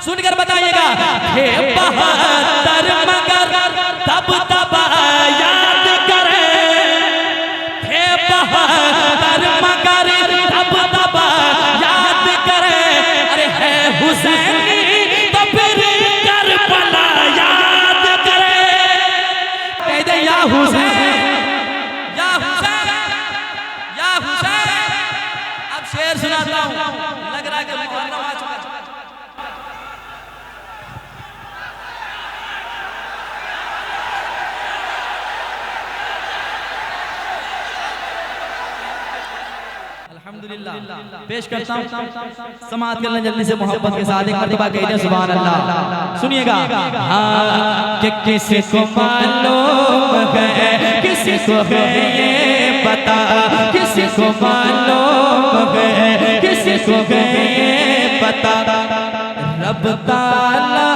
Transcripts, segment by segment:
सुनकर बताइएगा। हे 72 मगर तब तब याद करे, हे 72 मगर तब तब याद करे। अरे है हुसैनी तो फिर करबला याद करे। कह दे या हुसैन, या हुसैन, या हुसैन। अब शेर सुनाता हूँ, लग रहा है कि मुहर्रम आ चुका है। अल्हम्दुलिल्लाह पेश करता हूँ, समाअत करना जल्दी से मोहब्बत के साथ एक मर्तबा कह दें सुभान अल्लाह। सुनिएगा। हाँ कि किसी को मालूम है, किसी को है ये पता, किसी को मालूम है, किसी को है ये पता। रब ताला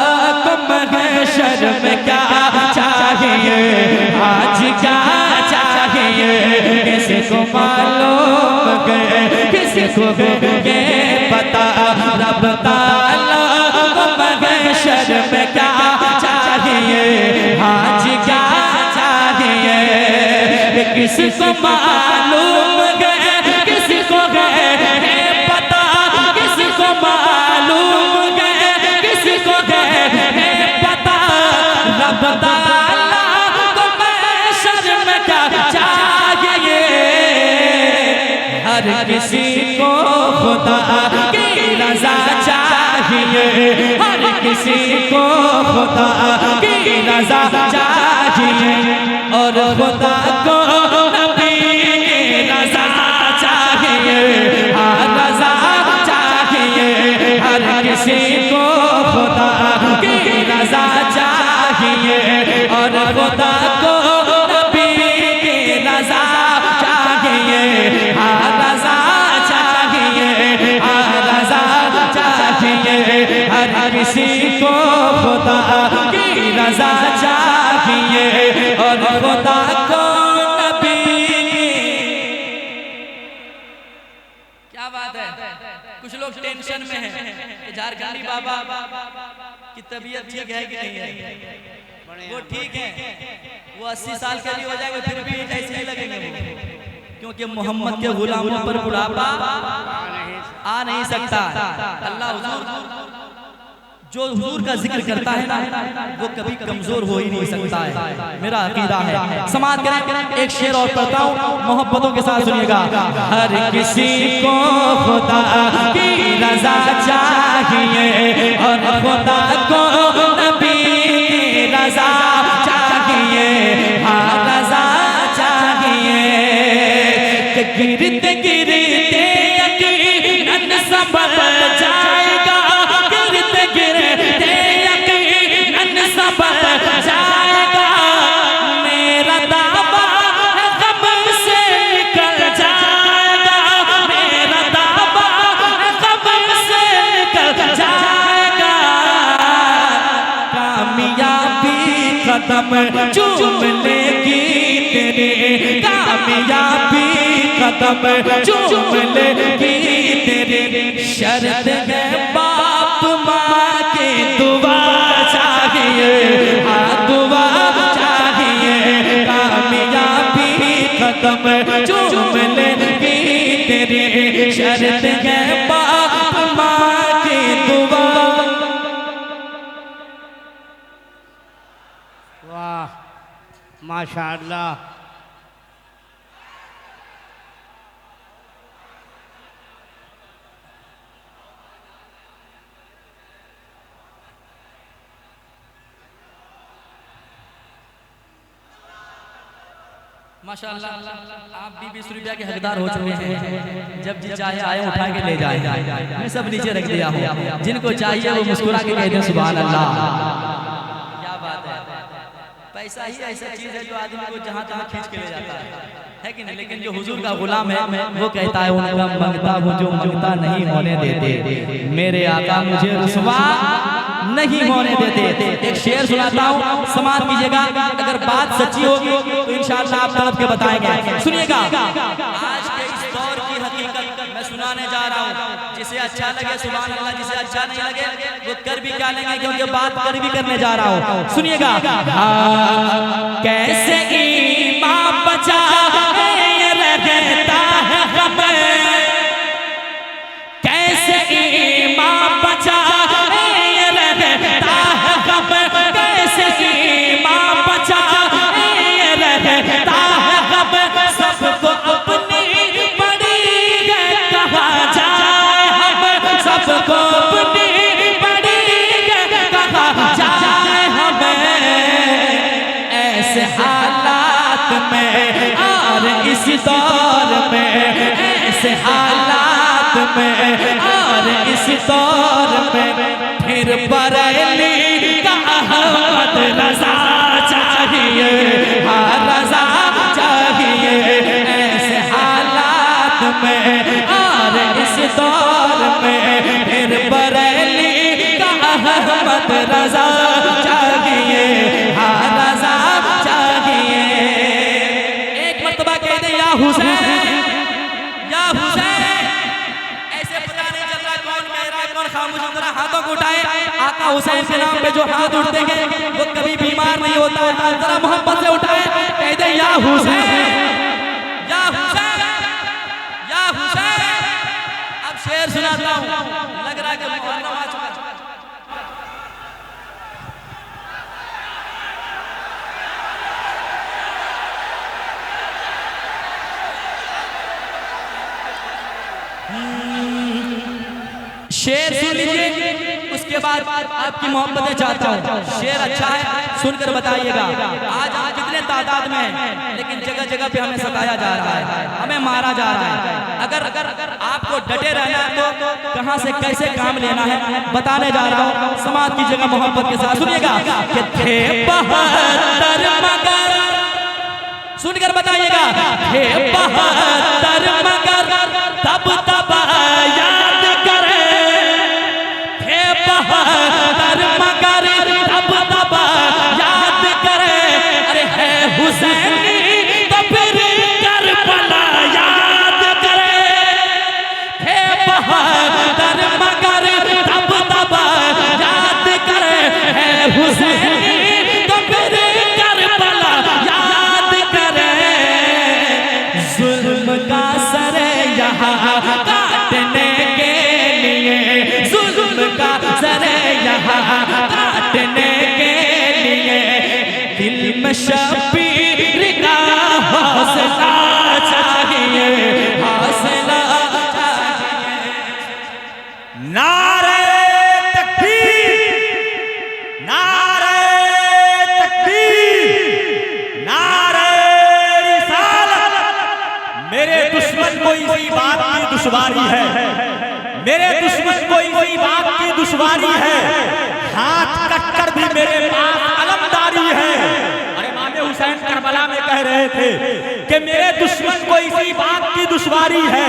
को महशर में क्या चाहिए, आज क्या चाहिए, किसी को मालूम है, किसी को ये पता। रब ताला को महशर में क्या चाहिए, आज क्या चाहिए, किसी को मालूम है, किसी को है पता, किसी को मालूम है, किसी को है पता। रब ताला को महशर में क्या चाहिए, हर किसी को खुदा की रज़ा चाहिए, हर किसी को खुदा की रज़ा चाहिए। और खुदा को नबी की रज़ा चाहिए, हर रज़ा चाहिए, हर किसी को खुदा की रज़ा चाहिए। और खुदा को नबी की रज़ा चाहिए, हर रज़ा चाहिए, हर रज़ा चाहिए, हर किसी को खुदा की रज़ा चाहिए। और खुदा को नबी की, क्या बात है। कुछ लोग टेंशन में हैं, झारखंडी बाबा की तबीयत ठीक है कि नहीं है। वो ठीक है, वो 80 साल के भी हो जाएंगे फिर भी ऐसे ही लगेंगे वो, क्योंकि मोहम्मद के गुलामों पर बुढ़ापा आ नहीं सकता। अल्लाह हुजूर जो हुजूर का जिक्र करता है ना, वो कभी कमजोर हो ही नहीं सकता है, मेरा अकीदा है। समाअत करें, एक शेर और पढ़ता हूँ, मोहब्बतों के साथ सुनिएगा। हर किसी को खुदा की रज़ा चाहिए, और खुदा को नबी की रज़ा चाहिए, हर रज़ा चाहिए। गिरते गिरते यकीनन संभल जाएगा, गिरते गिरते यकीनन संभल जाएगा। मेरा दावा है गम से निकल जाएगा, मेरा दावा है गम से निकल जाएगा। कामयाबी कदम चूम लेगी तेरे, कामयाबी कदम चूम लेगी तेरे। शर्त है बाप माँ की दुआ चाहिए, हाँ दुआ चाहिए। कामयाबी कदम चूम लेगी तेरे, शर्त है बाप माँ की दुआ। वाह माशाअल्लाह। माशाअल्लाह, आप भी 20 रुपया के हकदार हो चुके हैं। जब जी चाहे आए उठा के ले जाए, मैं सब नीचे रख दिया हूँ। जिनको चाहिए वो मुस्कुरा के कह दें सुभान अल्लाह। क्या बात है। पैसा ही ऐसा चीज है जो आदमी को जहाँ तहाँ खींच के ले जाता है कि नहीं। लेकिन जो हुजूर का गुलाम है वो कहता है उनका मंगता हूँ जो मंगता नहीं होने देते, मेरे आका मुझे रुसवा नहीं होने देते। एक शेर सुनाता हूँ, समाअत कीजिएगा। अगर बात सच्ची होगी तो इंशाअल्लाह आप तड़प के बताएंगे। सुनिएगा। आज के इस दौर की हकीकत मैं सुनाने जा रहा हूँ, जिसे अच्छा लगे सुभान अल्लाह, जिसे अच्छा नहीं लगे वो कर भी क्या लेंगे, क्योंकि बात कर भी करने जा रहा हूँ। सुनिएगा, कैसे ईमान बचा रहता है हमें, कैसे ईमान बचा रहता है हमें, कैसे ईमान बचा रहता है हमें, सबको अपनी बड़ी है कहा जाए हम, सबको अपनी बड़ी है कहा जाए हमें। ऐसे हालात में और इस दौर में, ऐसे हालात में और इस दौर में, फिर बरेली का अहमद रजा चाहिए, हाँ रजा चाहिए। ऐसे हालात में और इस दौर में, फिर बरेली का अहमद रजा चाहिए, हाँ रजा चाहिए। एक मर्तबा कह दे या हुसैन, या हुसैन। ऐसे पता नहीं चल रहा कौन कह रहा है कौन खामोश, जरा हाथों को उठाए। आका हुसैन के नाम पे जो हाथ उठते हैं वो कभी बीमार नहीं होता है, जरा मोहब्बत से उठाए, कह दे या हुसैन, या हुसैन, या हुसैन। अब शेर सुनाता हूँ, लग रहा है कि मुहर्रम आ चुका है। शेर सुन लीजिए, उसके बाद आपकी मोहब्बतें चाहता हूँ। शेर अच्छा है, सुनकर बताइएगा। आज आप कितने तादाद में हैं, लेकिन जगह जगह पे हमें सताया जा रहा है, हमें मारा जा रहा है। अगर आपको डटे रहना है तो कहां से कैसे काम लेना है बताने जा रहा हूँ। समाज की जगह मोहब्बत के साथ सुनिएगा कि थे 72 मगर, सुनकर बताइएगा, थे 72 मगर तब तब याद करे, थे 72 मगर तब तब याद करे। अरे है हुसैनी तो फिर करबला याद करे, थे 72 मगर तब तब याद करे। है हुसैनी तो फिर करबला याद करे। जुल्म का सर यहाँ काटने के लिए, जुल्म का सर यहाँ काटने के लिए, दिल में शबीर का हौसला चाहिए, हौसला चाहिए। नारे तकबीर, नारे तकबीर, नारे रिसालत। मेरे दुश्मन को इसी बात की दुश्वारी है, मेरे दुश्मन को इसी बात की दुश्वारी है, हाथ कटकर भी मेरे पास अलमदारी है। अरे इमाम हुसैन करबला में कह रहे थे कि मेरे दुश्मन को इसी बात की दुश्वारी है,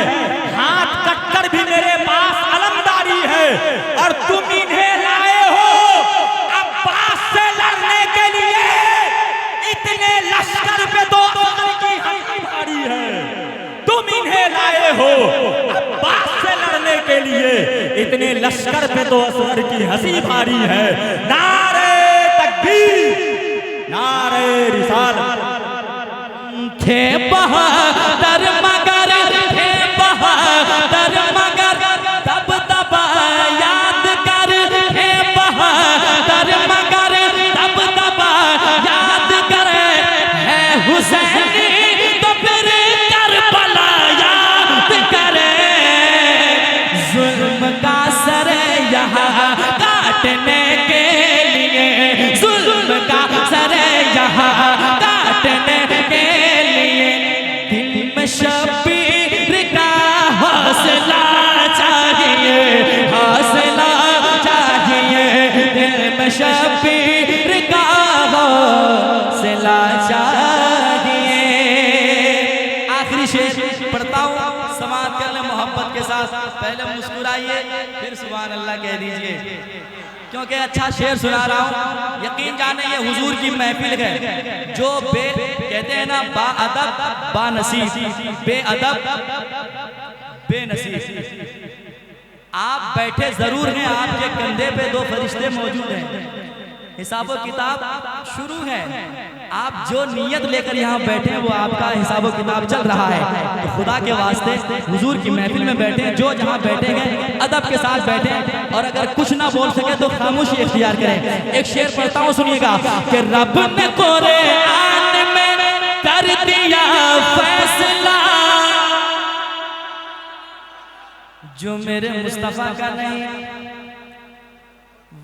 हाथ कटकर भी मेरे पास अलमदारी है। और तुम इन्हें लाए हो अब्बास से लड़ने के लिए, इतने लश्कर पे तो असगर की हंसी भारी है। तुम इन्हें लाए हो अब्बास से लड़ने के लिए, इतने लश्कर पे तो असगर की हंसी भारी है। नारे तकबीर, नारे रिसालत। थे 72 मगर, थे 72 मगर तब तब याद कर, थे 72 मगर तब तब याद कर। है हुसैनी तो फिर करबला याद करे। जुल्म का सर यहाँ काटने के लिए, जुल्म का सर यहाँ काटने के लिए, दिल में शबीर का हौसला चाहिए, हौसला चाहिए। दिल में शबीर का हौसला चाहिए। आखिरी शेर पढ़ता हूँ, समात कर ले मोहब्बत के साथ। पहले मुस्कुराइए, फिर सुभान अल्लाह कह दीजिए, क्योंकि अच्छा शेर सुना रहा हूँ। यकीन जाने ये हुजूर की महफिल है। जो कहते हैं ना बाअदब बानसीब, बेअदब बेनसीब। आप बैठे जरूर हैं, आपके कंधे पे दो फरिश्ते मौजूद हैं, हिसाब किताब शुरू है। आप जो नियत लेकर यहाँ बैठे हैं वो आपका हिसाब किताब चल रहा है। तो खुदा के वास्ते हुजूर की महफिल में बैठे, जो जहाँ बैठे हैं अदब के साथ बैठे, और अगर कुछ ना बोल सके तो खामोशी इख्तियार करें। एक शेर पढ़ता हूँ, सुनिएगा कि रब ने कुरान में कर दिया फैसला, जो मेरे मुस्तफा का नहीं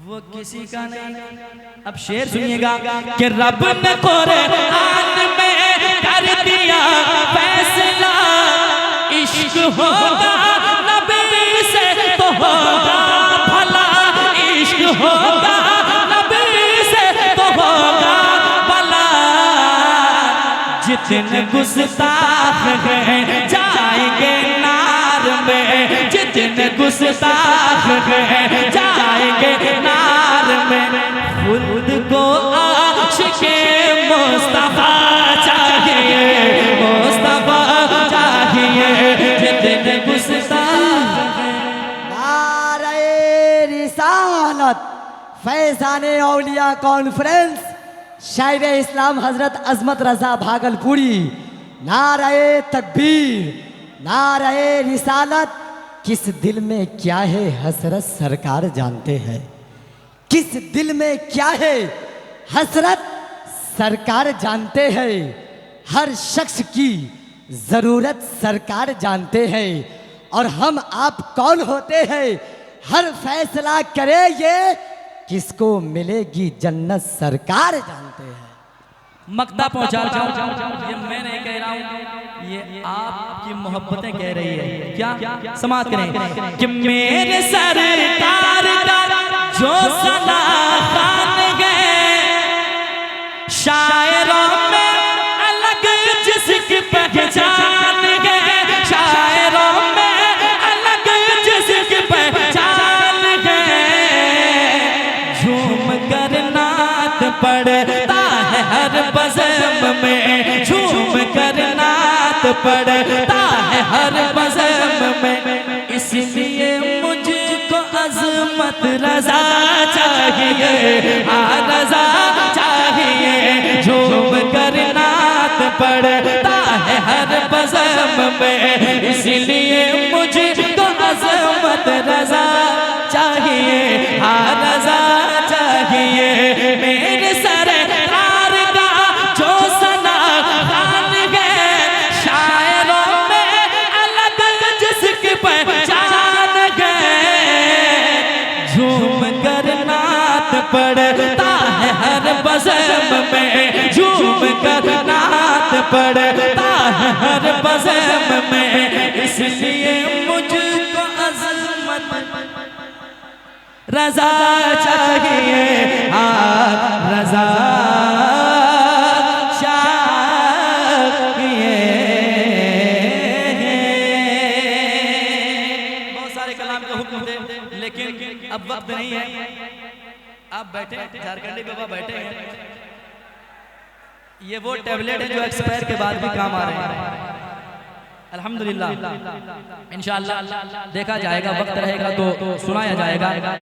वो किसी का नहीं। अब शेर सुनिएगा कि रब ने कुरान में कर दिया फैसला, इश्क होगा नबी से तो होगा भला, इश्क होगा नबी से तो होगा भला, जितने गुस्ताख हैं जाएंगे नार में, जितने गुस्ताख हैं जाएंगे नार में, खुद को आशिक़े मुस्तफा चाहिए, मुस्तफा चाहिए, जितने गुस्ताख हैं। नारे रिसालत फैज़ाने औलिया कॉन्फ्रेंस, शायर इस्लाम हजरत अजमत रजा भागलपुरी। नारे तकबीर, नारे रिसालत। किस दिल में क्या है हसरत सरकार जानते हैं, किस दिल में क्या है हसरत सरकार जानते हैं, हर शख्स की ज़रूरत सरकार जानते हैं, और हम आप कौन होते हैं हर फैसला करे ये, किसको मिलेगी जन्नत सरकार जानते हैं। मक्ता पहुंचा जाऊं, ये मैं नहीं कह रहा हूं, ये आपकी मोहब्बतें कह रही है। क्या समात करें कि मेरे सरकार का जो सना खान गए, शायरों में अलग जिसकी पहचान गए, शायरों में अलग जिसकी पहचान गए, झूम कर नात पढ़ता है हर बज़म में, झूम कर नात पढ़ता है हर बज़म में, इसलिए मुझको अज़मत रज़ा चाहिए, रज़ा चाहिए, झूम कर नात पढ़ता है हर बज़म में, इसलिए मुझको अज़मत रज़ा चाहिए, रज़ा चाहिए। मेरे सरकार का जो सना खान गए, शायरों में अलग जिसकी पहचान गए, झूम कर नात पढ़ता है हर बज़म में, झूम कर नात पढ़ता है हर बज़म में, इसलिए मुझको अज़मत रज़ा चाहिए, रज़ा चाहिए। बहुत सारे कलाम के हुक्म थे, लेकिन अब वक्त नहीं है। आप बैठे, झारखंडी बाबा बैठे हैं, ये वो टैबलेट है जो एक्सपायर के बाद भी काम आ रहे हैं। अल्हम्दुलिल्लाह, इंशाअल्लाह देखा जाएगा, वक्त रहेगा तो सुनाया जाएगा।